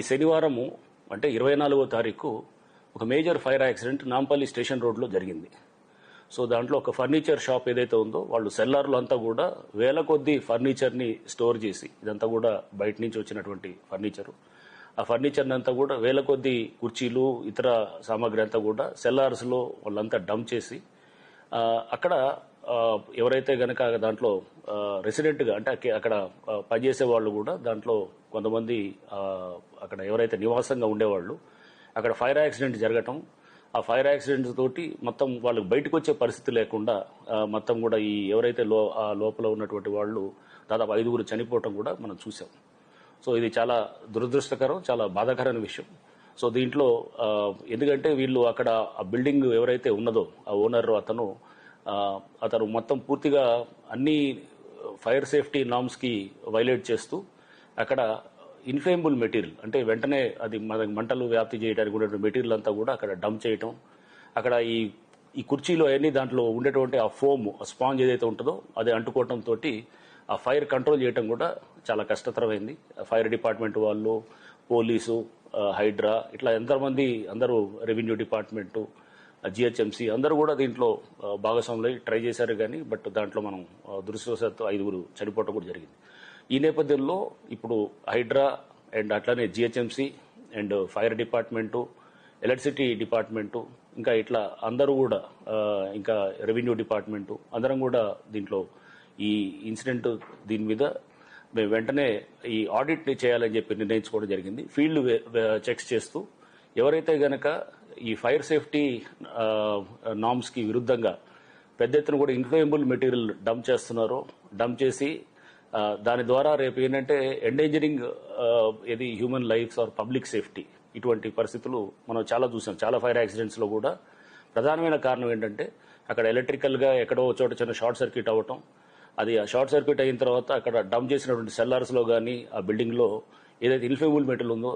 శనివారము అంటే 24వ తారీఖు ఒక major fire accident Nampally station రోడ్లో జరిగింది. సో దాంట్లో ఒక ఫర్నిచర్ షాప్ ఏదైతే ఉందో వాళ్ళు సెల్లార్లు అంతా కూడా వేల కొద్దీ ఫర్నిచర్ని స్టోర్ చేసి, ఇదంతా కూడా బయట నుంచి వచ్చినటువంటి ఫర్నిచరు, ఆ ఫర్నిచర్ని అంతా కూడా వేల కొద్దీ కుర్చీలు ఇతర సామాగ్రి అంతా కూడా సెల్లార్స్లో వాళ్ళంతా డంప్ చేసి అక్కడ ఎవరైతే గనక దాంట్లో రెసిడెంట్గా అంటే అక్కడ పనిచేసే వాళ్ళు కూడా దాంట్లో కొంతమంది అక్కడ ఎవరైతే నివాసంగా ఉండేవాళ్ళు అక్కడ ఫైర్ యాక్సిడెంట్ జరగటం, ఆ ఫైర్ యాక్సిడెంట్ తోటి మొత్తం వాళ్ళకి బయటకు వచ్చే పరిస్థితి లేకుండా మొత్తం కూడా ఈ ఎవరైతే లోపల ఉన్నటువంటి వాళ్ళు దాదాపు 5గురు చనిపోవటం కూడా మనం చూసాం. సో ఇది చాలా దురదృష్టకరం, చాలా బాధాకరమైన విషయం. సో దీంట్లో ఎందుకంటే వీళ్ళు అక్కడ ఆ బిల్డింగ్ ఎవరైతే ఉన్నదో ఆ ఓనర్ అతను మొత్తం పూర్తిగా అన్ని ఫైర్ సేఫ్టీ నామ్స్కి వైలేట్ చేస్తూ అక్కడ ఇన్ఫ్లేమబుల్ మెటీరియల్ అంటే వెంటనే అది మంటలు వ్యాప్తి చేయడానికి ఉండేటువంటి మెటీరియల్ అంతా కూడా అక్కడ డంప్ చేయటం, అక్కడ ఈ కుర్చీలో అవన్నీ దాంట్లో ఉండేటువంటి ఆ ఫోమ్ స్పాంజ్ ఏదైతే ఉంటుందో అది అంటుకోవటంతో ఆ ఫైర్ కంట్రోల్ చేయటం కూడా చాలా కష్టతరమైంది. ఫైర్ డిపార్ట్మెంట్ వాళ్ళు, పోలీసు, హైడ్రా ఇట్లా ఎంతమంది అందరూ, రెవెన్యూ డిపార్ట్మెంటు, జిహెచ్ఎంసీ అందరూ కూడా దీంట్లో భాగస్వాములై ట్రై చేశారు కానీ బట్ దాంట్లో మనం దురదృష్టవశాత్తు 5గురు చనిపోవటం కూడా జరిగింది. ఈ నేపథ్యంలో ఇప్పుడు హైడ్రా అండ్ అట్లానే GHMC and fire department, electricity department, ఇంకా ఇట్లా అందరూ కూడా ఇంకా రెవెన్యూ డిపార్ట్మెంటు అందరం కూడా దీంట్లో ఈ ఇన్సిడెంట్ దీని మీద మేము వెంటనే ఈ ఆడిట్ని చేయాలని చెప్పి నిర్ణయించుకోవడం జరిగింది. ఫీల్డ్ చెక్స్ చేస్తూ ఎవరైతే గనక ఈ ఫైర్ సేఫ్టీ నామ్స్కి విరుద్ధంగా పెద్ద ఎత్తున కూడా ఇన్ఫ్లేమబుల్ మెటీరియల్ డంప్ చేస్తున్నారో, డంప్ చేసి దాని ద్వారా రేపు ఏంటంటే ఎండేంజరింగ్ ఇది human lifes or public safety, ఇటువంటి పరిస్థితులు మనం చాలా చూసాం. చాలా ఫైర్ యాక్సిడెంట్స్లో కూడా ప్రధానమైన కారణం ఏంటంటే అక్కడ ఎలక్ట్రికల్గా ఎక్కడో చోట చిన్న షార్ట్ సర్క్యూట్ అవ్వటం, అది ఆ షార్ట్ సర్క్యూట్ అయిన తర్వాత అక్కడ డంప్ చేసినటువంటి సెల్లార్స్లో కానీ ఆ బిల్డింగ్లో ఏదైతే ఇన్ఫ్లేమబుల్ మెటీరియల్ ఉందో